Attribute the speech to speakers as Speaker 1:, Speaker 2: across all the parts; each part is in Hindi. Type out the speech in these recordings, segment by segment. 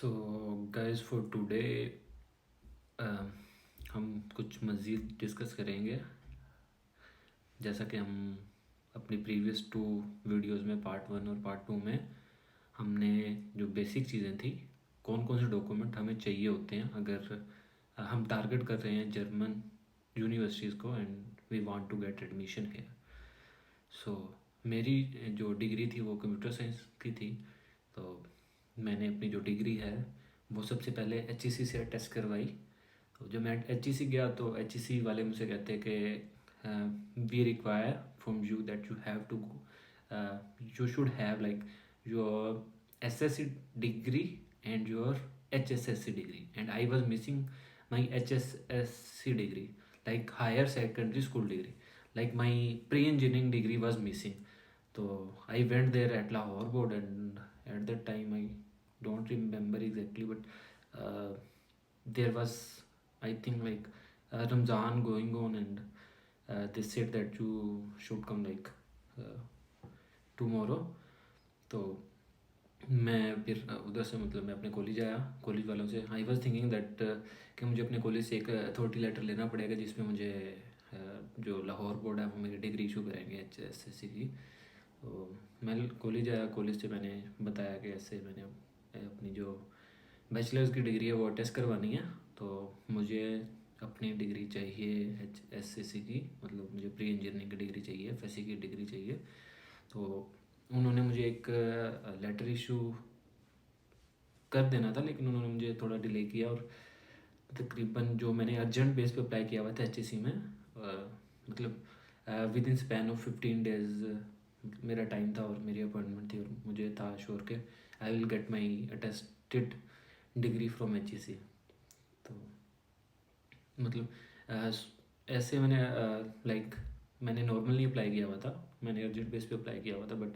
Speaker 1: सो गाइस फॉर टुडे हम कुछ मज़ीद डिस्कस करेंगे। जैसा कि हम अपनी प्रीवियस 2 वीडियोस में पार्ट 1 और पार्ट 2 में हमने जो बेसिक चीज़ें थी, कौन कौन से डॉक्यूमेंट हमें चाहिए होते हैं अगर हम टारगेट कर रहे हैं जर्मन यूनिवर्सिटीज़ को and we want to get admission here. So मेरी जो डिग्री थी वो कंप्यूटर साइंस की थी। तो मैंने अपनी जो डिग्री है वो सबसे पहले HEC से अटेस्ट करवाई। तो जब मैं HEC गया तो HEC वाले मुझसे कहते हैं कि we require from you that you have to you should have like your SSC degree and your HSSC degree and I was missing my HSSC degree like higher secondary school degree, like my pre-engineering degree was missing. So I went there at Lahore board, and at that time I don't remember exactly, but there was, I think, like Ramzan going on, and they said that you should come like tomorrow. तो मैं फिर उधर से मतलब मैं अपने कॉलेज आया। कॉलेज वालों से आई वॉज थिंकिंग दैट कि मुझे अपने कॉलेज से एक अथॉरिटी लेटर लेना पड़ेगा जिसमें मुझे जो लाहौर बोर्ड है वो मेरी डिग्री इशू करेंगे HSSC की। तो मैं कॉलेज आया, कॉलेज से मैंने बताया कि ऐसे मैंने अपनी जो बैचलर्स की डिग्री है वो अटेस्ट करवानी है, तो मुझे अपनी डिग्री चाहिए HSSC की, मतलब मुझे प्री इंजीनियरिंग की डिग्री चाहिए, FSC की डिग्री चाहिए। तो उन्होंने मुझे एक लेटर इशू कर देना था, लेकिन उन्होंने मुझे थोड़ा डिले किया और तकरीबन जो मैंने अर्जेंट बेस पे अप्लाई किया हुआ था HEC में, मतलब with in span of 15 days मेरा टाइम था और मेरी अपॉइंटमेंट थी और मुझे था श्योर के I will get my attested degree from HEC। तो मतलब ऐसे मैंने लाइक मैंने नॉर्मली अप्लाई किया हुआ था, मैंने अर्जेंट बेस पे अप्लाई किया हुआ था, बट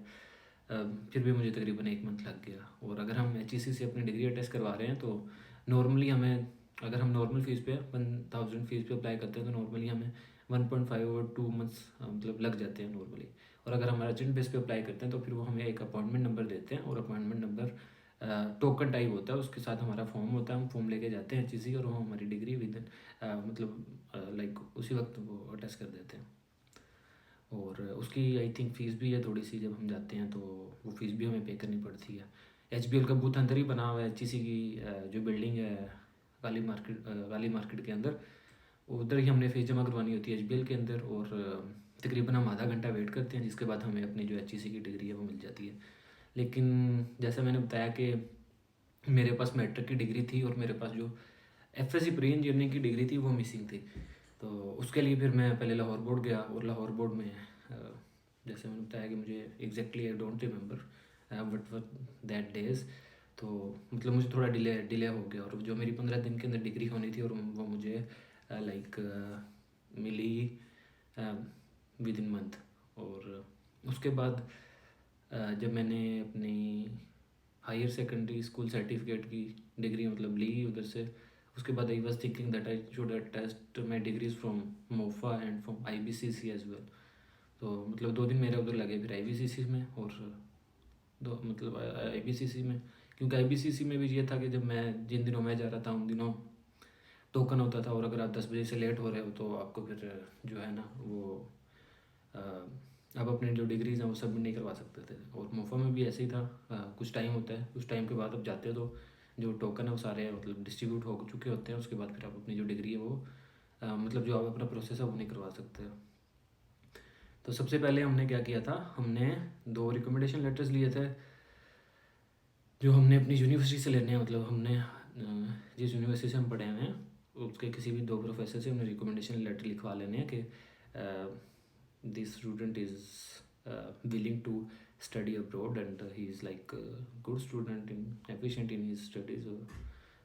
Speaker 1: फिर भी मुझे तकरीबन 1 मंथ लग गया। और अगर हम HEC से अपनी डिग्री अटेस्ट करवा रहे हैं तो नॉर्मली हमें, अगर हम नॉर्मल फ़ीस पे 1000 फीस पे अप्लाई करते हैं तो नॉर्मली हमें 1.5 और 2 मंथ्स मतलब लग जाते हैं नॉर्मली। और अगर हम अर्जेंट बेस पे अप्लाई करते हैं तो फिर वो हमें एक अपॉइंटमेंट नंबर देते हैं, और अपॉइंटमेंट नंबर टोकन टाइप होता है, उसके साथ हमारा फॉर्म होता है, हम फॉर्म लेके जाते हैं HEC और वो हमारी डिग्री विद मतलब लाइक उसी वक्त वो अटेस्ट कर देते हैं। और उसकी आई थिंक फ़ीस भी है थोड़ी सी, जब हम जाते हैं तो वो फ़ीस भी हमें पे करनी पड़ती है। HBL का बूथ अंदर ही बना हुआ है, HEC की जो बिल्डिंग है काली मार्केट के अंदर, उधर ही हमने फ़ीस जमा करवानी होती है HBL के अंदर। और तकरीबन हम आधा घंटा वेट करते हैं, जिसके बाद हमें अपनी जो HEC की डिग्री है वो मिल जाती है। लेकिन जैसा मैंने बताया कि मेरे पास मैट्रिक की डिग्री थी और मेरे पास जो FSC प्री इंजीनियरिंग की डिग्री थी वो मिसिंग थी। तो उसके लिए फिर मैं पहले लाहौर बोर्ड गया, और लाहौर बोर्ड में जैसे मैंने बताया कि मुझे exactly I don't remember but were that days, तो मतलब मुझे थोड़ा डिले हो गया, और जो मेरी 15 दिन के अंदर डिग्री होनी थी और वो मुझे लाइक मिली विद इन मंथ। और उसके बाद जब मैंने अपनी हायर सेकेंडरी स्कूल सर्टिफिकेट की डिग्री मतलब ली उधर से, उसके बाद I was thinking that I should attest my degrees from MOFA and from IBCC as well. तो मतलब 2 दिन मेरे उधर लगे फिर IBCC में, और दो मतलब IBCC में, क्योंकि IBCC में भी ये था कि जब मैं जिन दिनों मैं जा रहा था उन दिनों टोकन होता था, और अगर आप 10 बजे से लेट हो रहे हो तो आपको फिर जो है ना वो आप अपनी जो डिग्रीज हैं वो सबमिट नहीं करवा सकते थे। और मोफा में भी ऐसे ही था, कुछ टाइम होता है, उस टाइम के बाद आप जाते हो तो जो टोकन है वो सारे मतलब डिस्ट्रीब्यूट हो चुके होते हैं, उसके बाद फिर आप अपनी जो डिग्री है वो मतलब जो आप अपना प्रोसेस है वो नहीं करवा सकते हो। तो सबसे पहले हमने क्या किया था, हमने 2 रिकमेंडेशन लेटर्स लिए थे जो हमने अपनी यूनिवर्सिटी से लेने हैं, मतलब हमने जिस यूनिवर्सिटी से हम पढ़े हुए हैं उसके किसी भी 2 प्रोफेसर से हमने रिकमेंडेशन लेटर लिखवा लेने हैं कि this student is willing to study abroad and he is like a good student and efficient in his studies.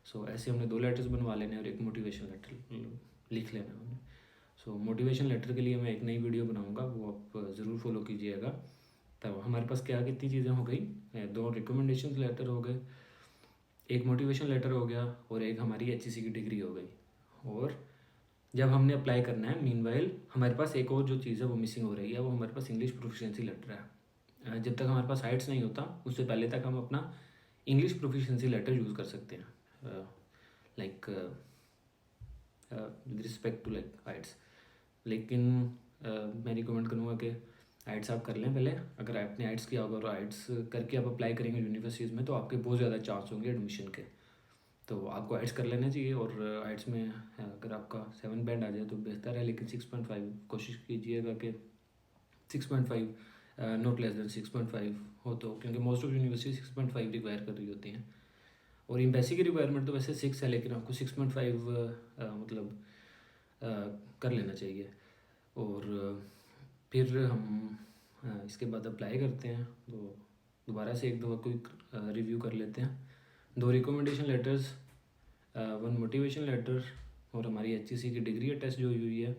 Speaker 1: So ऐसे हमने 2 लेटर्स बनवा लेने और एक मोटिवेशन लेटर लिख लेना हमने। सो मोटिवेशन लेटर के लिए मैं एक नई वीडियो बनाऊंगा, वो आप ज़रूर फॉलो कीजिएगा। तब हमारे पास क्या कितनी चीज़ें हो गई, 2 रिकमेंडेशन लेटर हो गए, एक मोटिवेशन लेटर हो गया, और एक हमारी HEC की डिग्री हो गई। और जब हमने अप्लाई करना है मीनवाइल हमारे पास एक और जो चीज़ है वो मिसिंग हो रही है, वो हमारे पास इंग्लिश प्रोफिशिएंसी लेटर है। जब तक हमारे पास हाइट्स नहीं होता उससे पहले तक हम अपना इंग्लिश प्रोफिशिएंसी लेटर यूज़ कर सकते हैं like with respect to like IITs. लेकिन मैं रिकमेंड करूँगा कि आइट्स आप कर लें पहले। अगर आपने आइट्स किया होगा और आइट्स करके आप अप्लाई करेंगे यूनिवर्सिटीज़ में तो आपके बहुत ज़्यादा चांस होंगे एडमिशन के। तो आपको आइट्स कर लेना चाहिए। और आइट्स में अगर आपका 7 बैंड आ जाए तो बेहतर है, लेकिन 6.5 कोशिश कीजिएगा कि 6.5 नॉट लेस देन 6.5 हो तो, क्योंकि मोस्ट ऑफ यूनिवर्सिटी 6.5 रिक्वायर कर रही होती हैं। और एम्बेसी की रिक्वायरमेंट तो वैसे 6 है, लेकिन आपको 6.5 मतलब कर लेना चाहिए। और फिर हम इसके बाद अप्लाई करते हैं तो दोबारा से एक दफ़ा क्विक रिव्यू कर लेते हैं। 2 रिकमेंडेशन लेटर्स, 1 मोटिवेशन लेटर और हमारी HEC की डिग्री टेस्ट जो हुई है।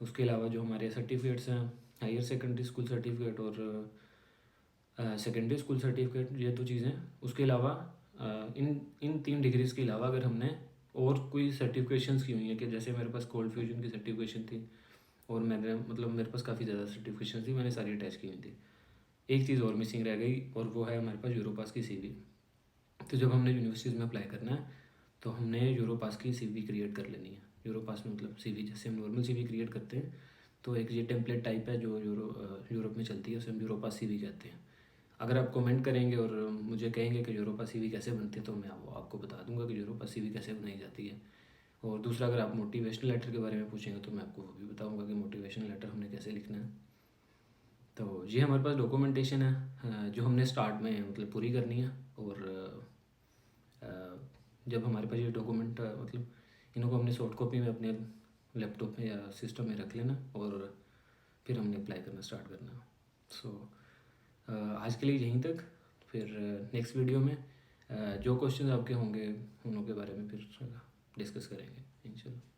Speaker 1: उसके अलावा जो हमारे सर्टिफिकेट्स हैं, हायर सेकेंडरी स्कूल सर्टिफिकेट और सेकेंडरी स्कूल सर्टिफिकेट, ये 2 चीज़ें। उसके अलावा इन 3 डिग्रीज़ के अलावा अगर हमने और कोई सर्टिफिकेशंस की हुई हैं, कि जैसे मेरे पास कोल्ड फ्यूजन की सर्टिफिकेशन थी और मैंने मतलब मेरे पास काफ़ी ज़्यादा सर्टिफिकेशन थी, मैंने सारी अटैच की हुई थी। एक चीज़ और मिसिंग रह गई और वो है हमारे पास यूरोपास की CV। तो जब हमने यूनिवर्सिटीज़ में अप्लाई करना है तो हमने यूरोपास की CV क्रिएट कर लेनी है। यूरोपास में मतलब CV जैसे हम नॉर्मल CV क्रिएट करते हैं, तो एक ये टेम्पलेट टाइप है जो यूरोप में चलती है, उसे हम यूरोपास CV कहते हैं। अगर आप कमेंट करेंगे और मुझे कहेंगे कि यूरोपास CV कैसे बनती है तो मैं आपको बता दूंगा कि यूरोपास CV कैसे बनाई जाती है। और दूसरा, अगर आप मोटिवेशनल लेटर के बारे में पूछेंगे तो मैं आपको वो भी बताऊंगा कि मोटिवेशनल लेटर हमने कैसे लिखना है। तो ये हमारे पास डॉक्यूमेंटेशन है जो हमने स्टार्ट में मतलब पूरी करनी है। और जब हमारे पास ये डॉक्यूमेंट मतलब इनको हमने सॉफ्ट कॉपी में अपने लैपटॉप में या सिस्टम में रख लेना और फिर हमने अप्लाई करना स्टार्ट करना। सो आज के लिए यहीं तक। फिर नेक्स्ट वीडियो में जो क्वेश्चन आपके होंगे उनके बारे में फिर डिस्कस करेंगे इंशाल्लाह।